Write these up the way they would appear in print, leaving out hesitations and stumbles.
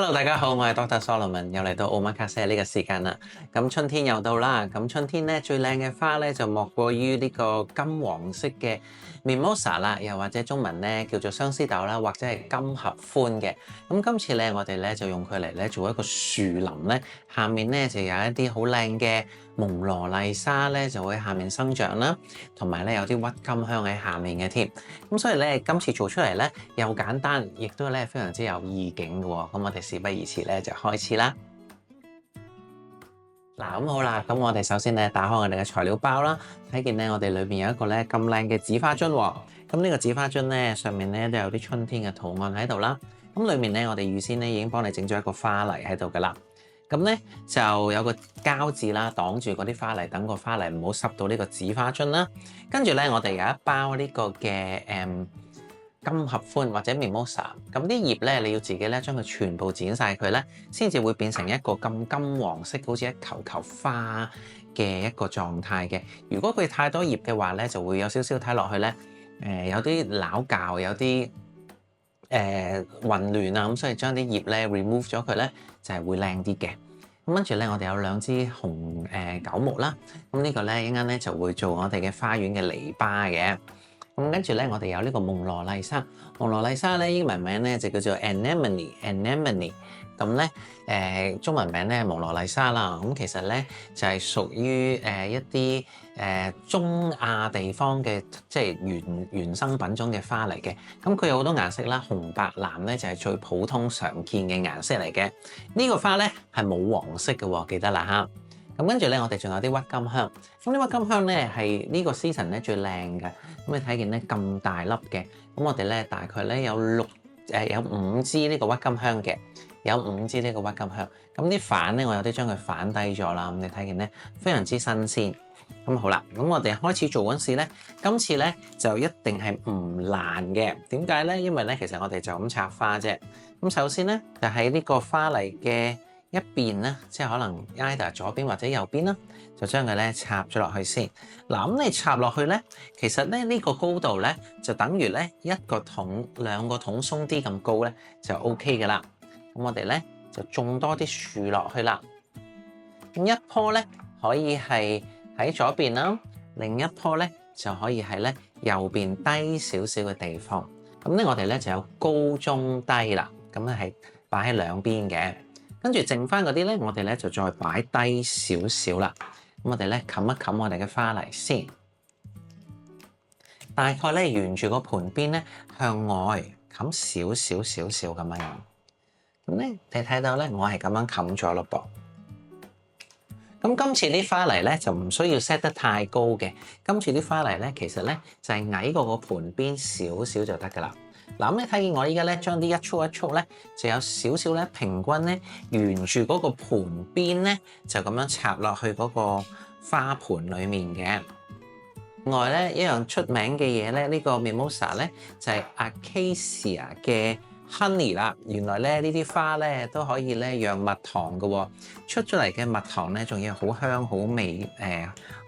Hello，大家好，我係 Dr. Solomon，又嚟到 Omakase 呢個時間啦。咁春天又到啦，咁春天咧最靚嘅花咧就莫過於呢個金黃色嘅 Mimosa 啦，又或者中文咧叫做相思豆啦，或者係金合歡嘅。咁今次咧我哋咧就用佢嚟咧做一個樹林咧，下面咧就有一啲好靚嘅蒙羅麗莎咧就會喺下面生長啦，同埋咧有啲鬱金香喺下面嘅添。咁所以咧今次做出嚟咧又簡單，亦都咧非常之有意境嘅喎。咁我哋事不宜遲咧就開始啦。嗱，咁好啦，咁我哋首先咧打開我哋嘅材料包啦，睇見咧我哋裏邊有一個咧咁靚嘅紙花樽喎。咁呢個紙花樽咧上面咧都有啲春天嘅圖案喺度啦。咁裏面咧我哋預先咧已經幫你整咗一個花泥喺度噶啦。咁咧就有個膠紙啦，擋住嗰啲花泥，等個花泥唔好濕到呢個紙花樽啦。跟住咧我哋有一包呢個嘅金合歡或者 Mimosa， 咁啲葉咧你要自己咧將佢全部剪晒佢咧，先至會變成一個咁金黃色，好似一球球花嘅一個狀態嘅。如果佢太多葉嘅話咧，就會有少少睇落去咧，有啲撈教，有啲混亂啊，咁所以將啲葉咧 remove 咗佢咧，就係會靚啲嘅。咁跟住咧，我哋有兩支紅棗木啦，咁呢個咧一陣間咧就會做我哋嘅花園嘅籬笆嘅。咁跟住咧，我哋有呢個蒙羅麗莎。蒙羅麗莎咧英文名咧就叫做 Anemone。咁咧中文名咧蒙羅麗莎啦。咁其實咧就係屬於一啲中亞地方嘅即係原生品種嘅花嚟嘅。咁佢有好多顏色啦，紅白藍咧就係最普通常見嘅顏色嚟嘅。呢個花咧係冇黃色嘅喎，記得啦嚇。咁跟住咧，我哋仲有啲鬱金香。咁啲鬱金香咧係呢個 season 咧最靚嘅。咁你睇見咧咁大粒嘅，咁我哋咧大概咧有5支呢個鬱金香嘅，有5支呢個鬱金香。咁啲瓣咧，我有啲將佢反低咗啦。咁你睇見咧非常之新鮮。咁好啦，咁我哋開始做嗰時咧，今次咧就一定係唔爛嘅。點解咧？因為咧其實我哋就咁插花啫。咁首先咧就喺呢個花泥嘅一邊咧，即係可能 either 左邊或者右邊啦，就將佢咧插咗落去先。嗱，咁你插落去咧，其實咧呢個高度咧就等於咧一個桶2個桶鬆啲咁高咧就 OK 㗎啦。咁我哋咧就種多啲樹落去啦。咁一棵咧可以係喺左邊啦，另一棵咧就可以係咧右邊低少少嘅地方。咁咧我哋咧就有高中低啦，咁咧係擺喺兩邊嘅。跟住剩翻嗰啲咧，我哋咧就再擺低少少啦。咁我哋咧冚一冚我哋嘅花泥先，大概咧沿住個盤邊咧向外冚少少咁樣。咁咧你睇到咧，我係咁樣冚咗咯噃。咁今次啲花泥咧就唔需要 set 得太高嘅。今次啲花泥咧其實咧就係矮過個盤邊少少就得㗎啦。嗱，咁你睇見我依家咧將啲一束咧就有少少咧平均咧沿住嗰個盤邊咧就咁樣插落去嗰個花盆裡面嘅。另外咧一樣出名嘅嘢咧，呢個 Mimosa 咧就係 Acacia 嘅 honey 啦。原來咧呢啲花咧都可以咧釀蜜糖嘅喎，出嚟嘅蜜糖咧仲要好香好味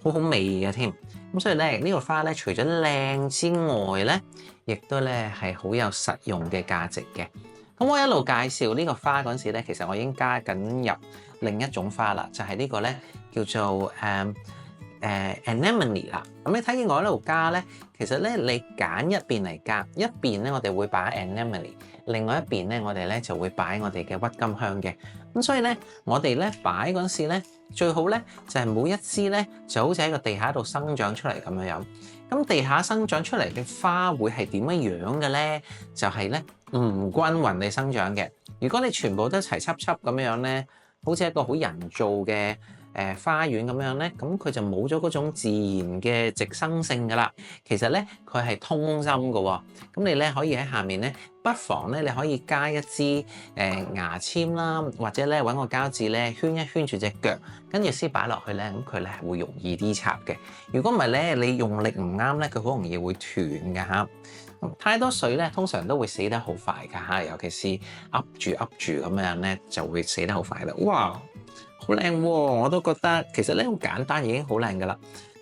好好味嘅添。咁所以咧呢個花咧除咗靚之外咧，亦都咧係好有實用嘅價值嘅。咁我一路介紹呢個花嗰陣時咧，其實我已經加緊入另一種花啦，就係呢個咧叫做Anemone 啦。咁你睇見我喺度加咧，其實咧你揀一邊嚟加，一邊咧我哋會擺 Anemone， 另外一邊咧我哋咧就會擺我哋嘅鬱金香嘅。咁所以咧我哋咧擺嗰陣時咧，最好咧就係每一支咧就好似喺個地下度生長出嚟咁樣樣。咁地下生長出嚟嘅花會係點樣嘅咧？就係咧唔均勻地生長嘅。如果你全部都齊輯輯咁樣咧，好似一個好人造嘅花園咁樣咧，咁佢就冇咗嗰種自然嘅直生性噶啦。其實咧佢係通針嘅喎。咁你咧可以喺下面咧，不妨咧你可以加一支牙籤啦，或者咧揾個膠紙咧圈一圈住隻腳，跟住先擺落去咧，咁佢咧係會容易啲插嘅。如果唔係咧，你用力唔啱咧，佢好容易會斷嘅嚇。太多水咧，通常都會死得好快㗎嚇，尤其是噏住咁樣咧，就會死得好快啦。哇！好靚喎！我都覺得其實咧好簡單，已經好靚噶啦。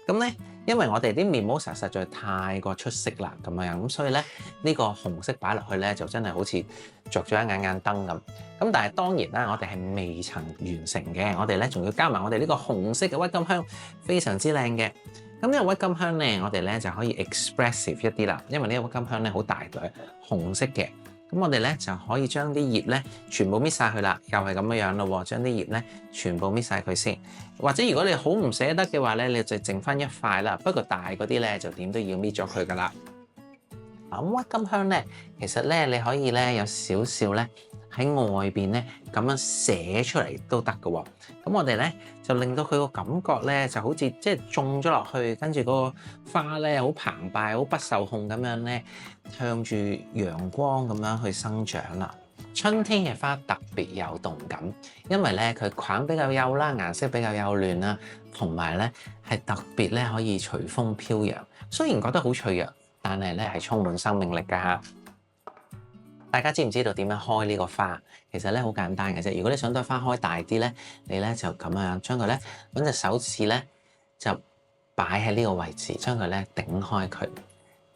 咁咧因為我哋啲 Mimosa 實在太過出色啦，咁樣咁，所以咧呢個紅色擺落去咧就真係好似着咗一眼燈咁。咁但係當然啦，我哋係未曾完成嘅，我哋咧仲要加埋我哋呢個紅色嘅鬱金香，非常之靚嘅。咁呢個鬱金香咧，我哋咧就可以 expressive 一啲啦，因為呢個鬱金香咧好大朵，紅色嘅。咁我哋咧就可以將啲葉咧全部搣晒佢啦，又係咁樣咯喎，將啲葉咧全部搣晒佢先。或者如果你好唔捨得嘅話咧，你就剩翻一塊啦。不過大嗰啲咧就點都要搣咗佢噶啦。咁鬱金香咧，其實咧你可以咧有少少咧喺外邊咧咁樣寫出嚟都得嘅喎。咁我哋咧就令到佢個感覺咧就好似即係種咗落去，跟住嗰個花咧好澎湃、好不受控咁樣咧，向住陽光咁樣去生長啦。春天嘅花特別有動感，因為咧佢梗比較幼啦，顏色比較幼嫩啦，同埋咧係特別咧可以隨風飄揚。雖然覺得好脆弱，但係咧係充滿生命力㗎嚇。大家知唔知道點樣開呢個花？其實咧好簡單嘅啫。如果你想對花開大啲咧，你咧就咁樣將佢咧揾隻手指咧就擺喺呢個位置，將佢咧頂開佢。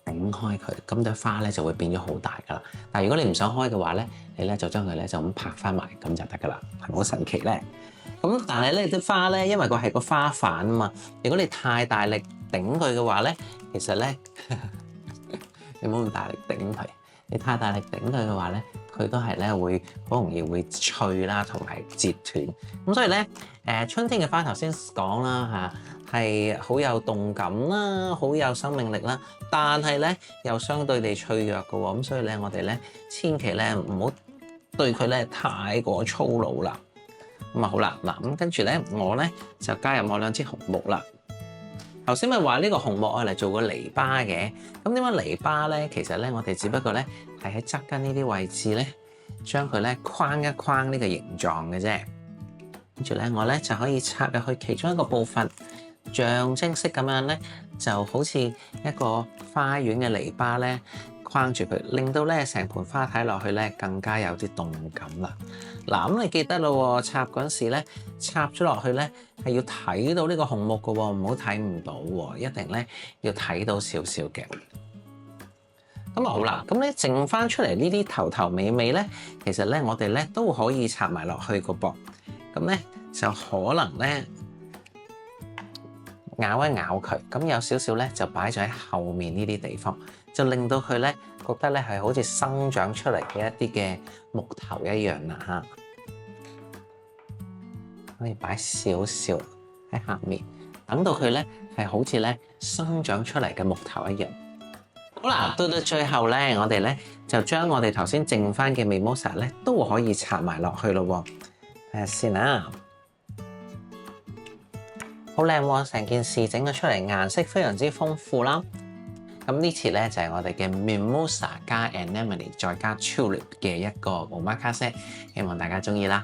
咁朵花咧就會變咗好大噶啦。但係如果你唔想開嘅話咧，你咧就將佢咧就咁拍翻埋，咁就得噶啦，係咪好神奇咧？咁但係咧啲花咧，因為佢係個花瓣啊嘛，如果你太大力頂佢嘅話咧，其實咧你唔好咁大力頂佢。你太大力頂佢嘅話咧，佢都係咧會好容易會脆啦，同埋折斷。咁所以咧，春天嘅花頭先講啦嚇，係好有動感啦，好有生命力啦，但係咧又相對地脆弱嘅喎。咁所以咧，我哋咧千祈咧唔好對佢咧太過粗魯啦。咁啊好啦，嗱咁跟住咧，我咧就加入我兩支紅木啦。頭先咪話呢個紅木愛嚟做個籬笆嘅，咁點解籬笆咧？其實咧，我哋只不過咧係喺側跟呢啲位置咧，將佢咧框一框呢個形狀嘅啫。跟住咧，我咧就可以插入去其中一個部分，象徵式咁樣咧，就好似一個花園嘅籬笆咧，框住佢，令到咧成盆花睇落去咧更加有啲動感啦。嗱，咁你記得咯，插嗰陣時咧，插咗落去咧係要睇到呢個紅木嘅喎，唔好睇唔到喎，一定咧要睇到少少嘅。咁啊好啦，咁咧剩翻出嚟呢啲頭頭尾尾咧，其實咧我哋咧都可以插埋落去個噃。咁咧就可能咧咬一咬佢，咁有少少咧就擺咗喺後面呢啲地方，就令到佢咧覺得咧係好似生長出嚟嘅一啲嘅木頭一樣啦嚇。可以擺少少喺下面，等到佢咧係好似咧生長出嚟嘅木頭一樣。好啦，到最後咧，我哋咧就將我哋頭先剩翻嘅 Mimosa 咧都可以插埋落去咯喎。睇下先啦，好靚喎！成件事整咗出嚟，顏色非常之豐富啦。咁呢次咧就係我哋嘅 Mimosa 加 Anemone 再加 Tulip 嘅一個無孖卡 set，希望大家中意啦。